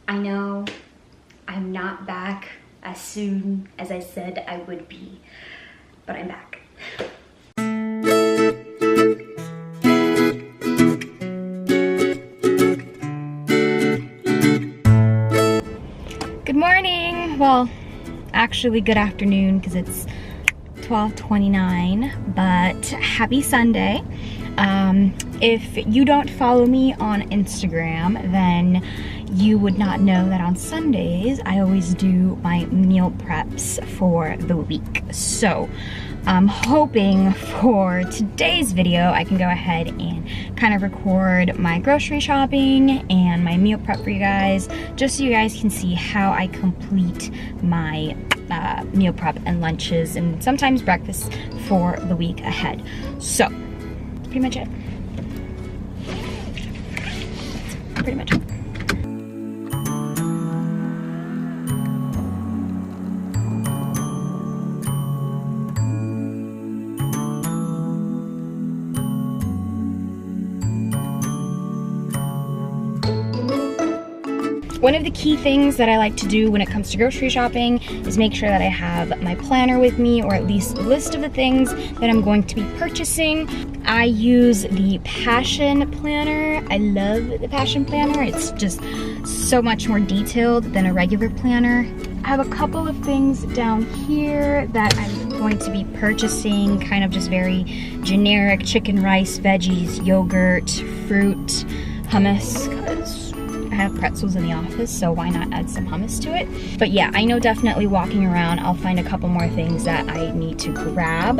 I know I'm not back as soon as I said I would be, but I'm back. Good morning. Well, actually good afternoon because it's 12:29, but happy Sunday. If you don't follow me on Instagram, then you would not know that on Sundays I always do my meal preps for the week. So I'm hoping for today's video I can go ahead and kind of record my grocery shopping and my meal prep for you guys, just so you guys can see how I complete my meal prep and lunches and sometimes breakfast for the week ahead. So that's pretty much it. That's pretty much it. One of the key things that I like to do when it comes to grocery shopping is make sure that I have my planner with me, or at least a list of the things that I'm going to be purchasing. I use the Passion Planner. I love the Passion Planner. It's just so much more detailed than a regular planner. I have a couple of things down here that I'm going to be purchasing, kind of just very generic: chicken, rice, veggies, yogurt, fruit, hummus, because I have pretzels in the office, so why not add some hummus to it? But yeah, I know definitely walking around I'll find a couple more things that I need to grab.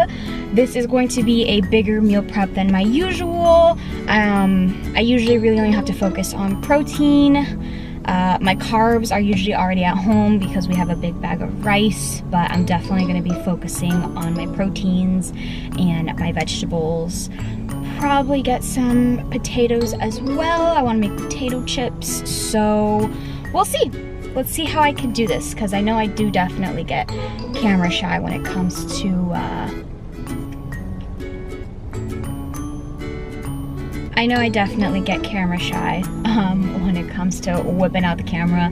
This is going to be a bigger meal prep than my usual. I usually really only have to focus on protein. My carbs are usually already at home because we have a big bag of rice, but I'm definitely going to be focusing on my proteins and my vegetables. Probably get some potatoes as well. I want to make potato chips, so we'll see. Let's see how I can do this, because I know I do definitely get camera shy when it comes to when it comes to whipping out the camera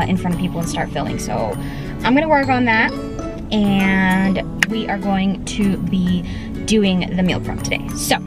in front of people and start filming. So I'm gonna work on that, and we are going to be doing the meal prep today. So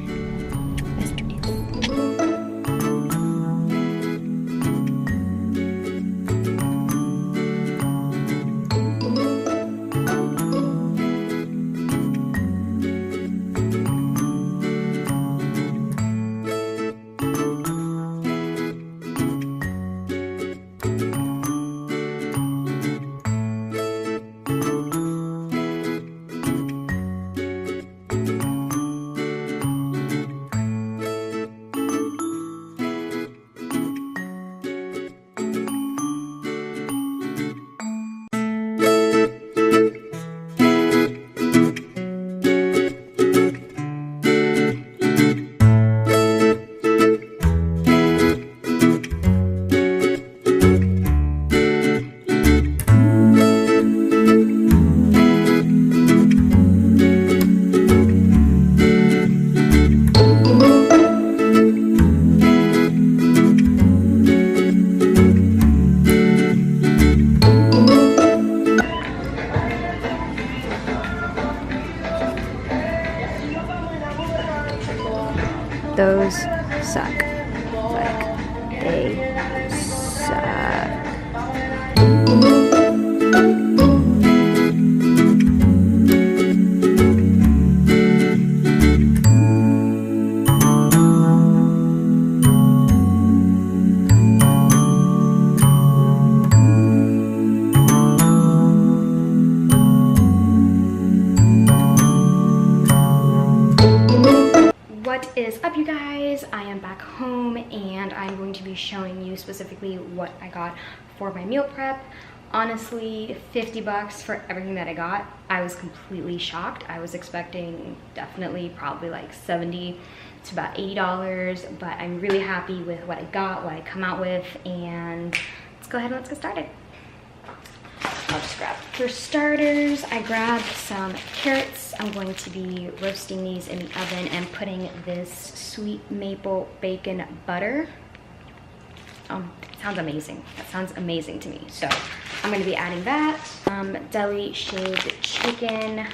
those suck. Like, they suck. What is up, you guys? I am back home and I'm going to be showing you specifically what I got for my meal prep. Honestly, 50 bucks for everything that I got. I was completely shocked. I was expecting definitely probably like 70 to about $80, but I'm really happy with what I got, what I come out with, and let's go ahead and let's get started. I'll just grab. For starters, I grabbed some carrots. I'm going to be roasting these in the oven and putting this sweet maple bacon butter Sounds amazing. That sounds amazing to me. So I'm gonna be adding that. Deli shaved chicken.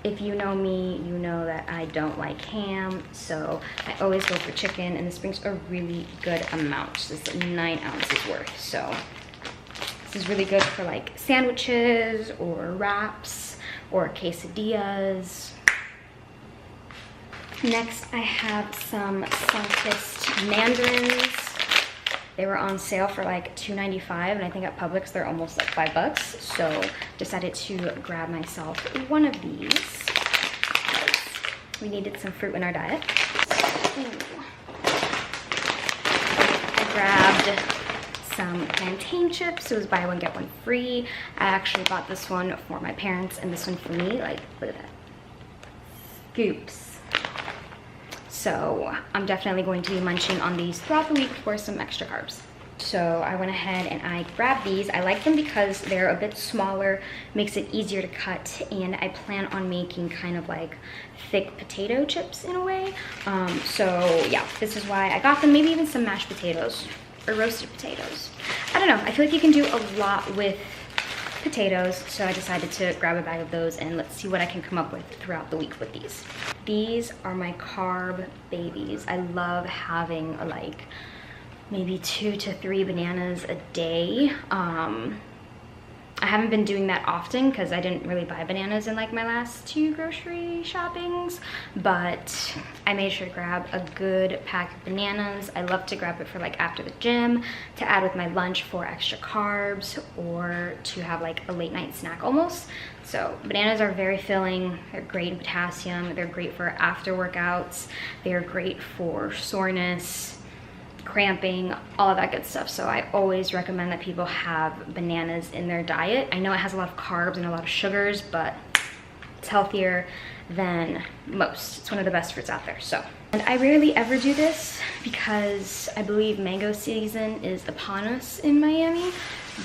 If you know me, you know that I don't like ham, so I always go for chicken, and this brings a really good amount. This is 9 ounces worth, so this is really good for like sandwiches or wraps or quesadillas. Next, I have some Sunkist mandarins. They were on sale for like $2.95, and I think at Publix they're almost like $5. So decided to grab myself one of these. We needed some fruit in our diet. I grabbed some plantain chips. It was buy one get one free. I actually bought this one for my parents and this one for me. Like, look at that. Scoops. So I'm definitely going to be munching on these throughout the week for some extra carbs. So I went ahead and I grabbed these. I like them because they're a bit smaller, makes it easier to cut, and I plan on making kind of like thick potato chips in a way. So yeah, this is why I got them. Maybe even some mashed potatoes or roasted potatoes. I don't know, I feel like you can do a lot with potatoes, so I decided to grab a bag of those and let's see what I can come up with throughout the week with these. These are my carb babies. I love having like maybe 2 to 3 bananas a day. I haven't been doing that often because I didn't really buy bananas in like my last 2 grocery shoppings, but I made sure to grab a good pack of bananas. I love to grab it for like after the gym to add with my lunch for extra carbs or to have like a late night snack almost. So bananas are very filling. They're great in potassium. They're great for after workouts. They're great for soreness, cramping, all of that good stuff. So I always recommend that people have bananas in their diet. I know it has a lot of carbs and a lot of sugars, but it's healthier than most. It's one of the best fruits out there. So, and I rarely ever do this because I believe mango season is upon us in Miami,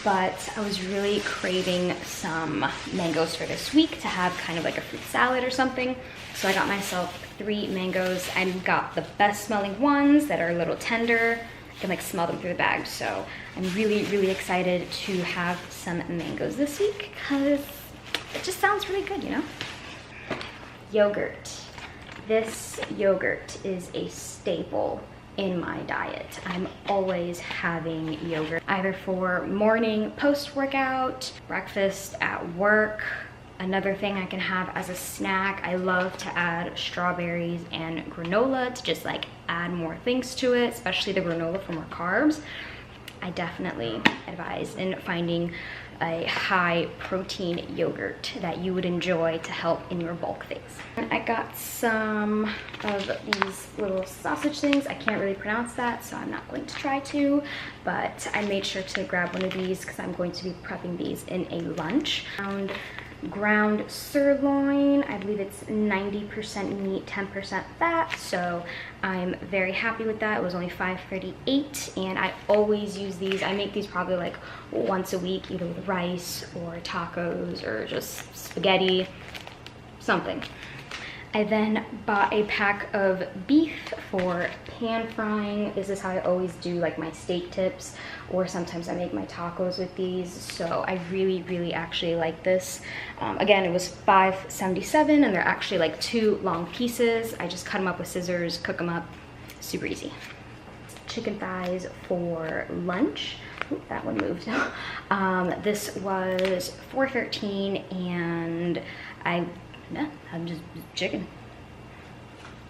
but I was really craving some mangoes for this week to have kind of like a fruit salad or something. So I got myself 3 mangoes. I got the best smelling ones that are a little tender. I can like smell them through the bag. So I'm really, really excited to have some mangoes this week because it just sounds really good, you know? Yogurt. This yogurt is a staple in my diet. I'm always having yogurt, either for morning post-workout, breakfast at work. Another thing I can have as a snack, I love to add strawberries and granola to just like add more things to it, especially the granola for more carbs. I definitely advise in finding a high protein yogurt that you would enjoy to help in your bulk phase. And I got some of these little sausage things. I can't really pronounce that, so I'm not going to try to, but I made sure to grab one of these because I'm going to be prepping these in a lunch. Ground sirloin, I believe it's 90% meat, 10% fat, so I'm very happy with that. It was only $5.38, and I always use these. I make these probably like once a week, either with rice or tacos or just spaghetti, something. I then bought a pack of beef for pan frying. This is how I always do like my steak tips, or sometimes I make my tacos with these. So I really, really actually like this. Again, it was $5.77, and they're actually like 2 long pieces. I just cut them up with scissors, cook them up, super easy. Chicken thighs for lunch. Ooh, that one moved. This was $4.13, and I'm just chicken.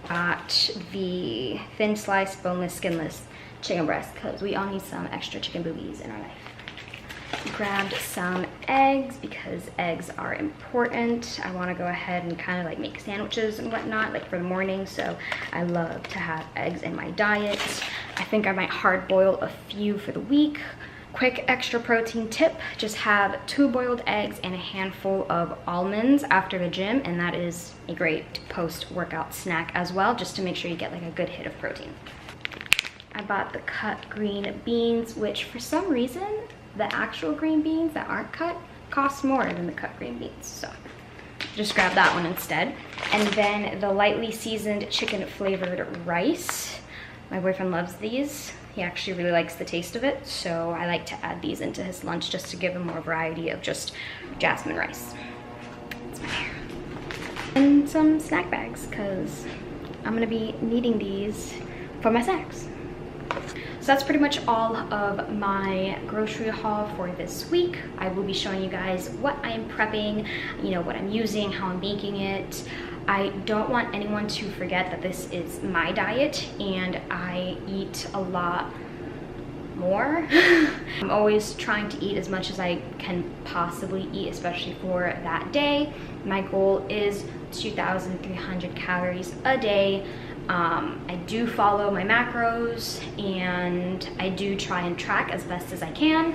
Got the thin slice, boneless, skinless chicken breast because we all need some extra chicken boobies in our life. Grabbed some eggs because eggs are important. I want to go ahead and kind of like make sandwiches and whatnot, like for the morning, so I love to have eggs in my diet. I think I might hard boil a few for the week. Quick extra protein tip, just have 2 boiled eggs and a handful of almonds after the gym, and that is a great post-workout snack as well, just to make sure you get like a good hit of protein. I bought the cut green beans, which for some reason, the actual green beans that aren't cut cost more than the cut green beans, so just grab that one instead. And then the lightly seasoned chicken flavored rice. My boyfriend loves these. He actually really likes the taste of it, so I like to add these into his lunch just to give him more variety of just jasmine rice. That's my hair. And some snack bags, because I'm gonna be needing these for my snacks. So that's pretty much all of my grocery haul for this week. I will be showing you guys what I'm prepping, you know, what I'm using, how I'm making it. I don't want anyone to forget that this is my diet and I eat a lot more. I'm always trying to eat as much as I can possibly eat, especially for that day. My goal is 2,300 calories a day. I do follow my macros and I do try and track as best as I can.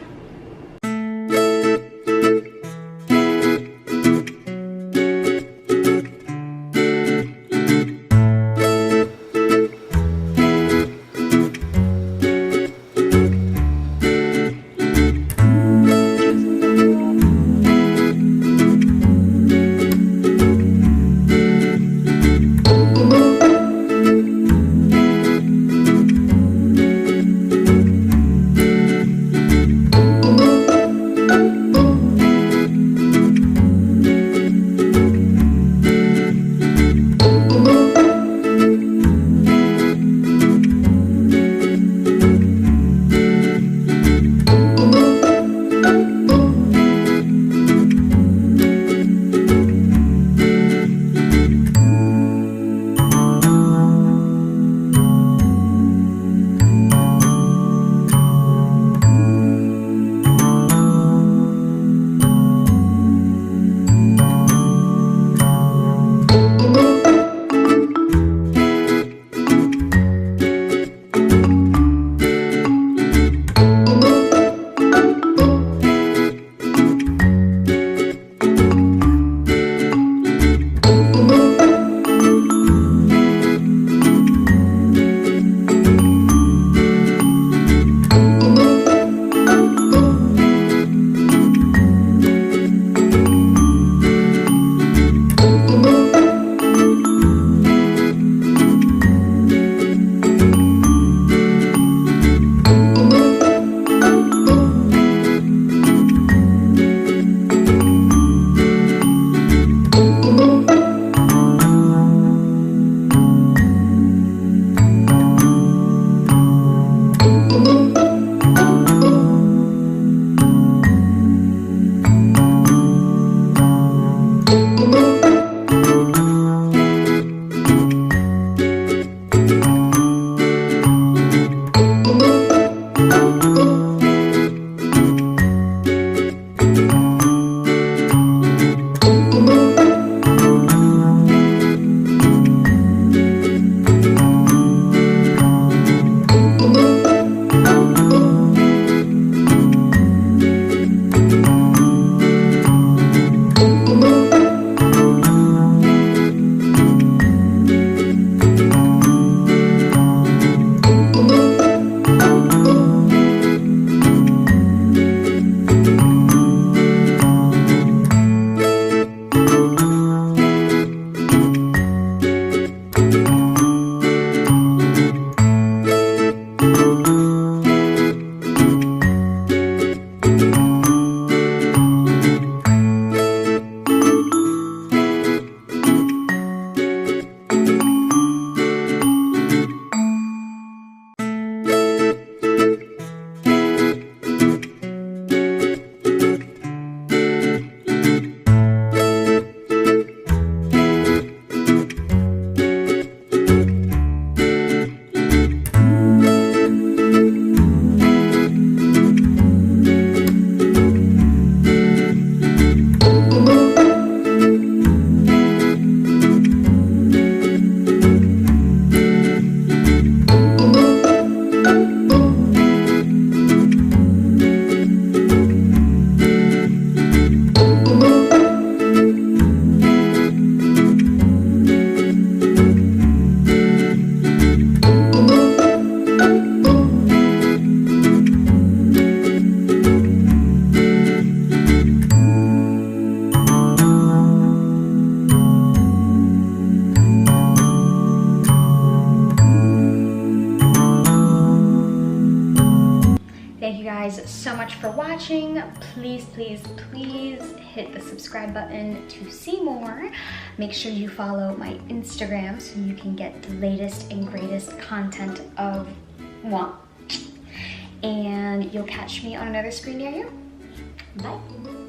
guys so much for watching. Please, please, please hit the subscribe button to see more. Make sure you follow my Instagram so you can get the latest and greatest content of one. And you'll catch me on another screen near you. Bye.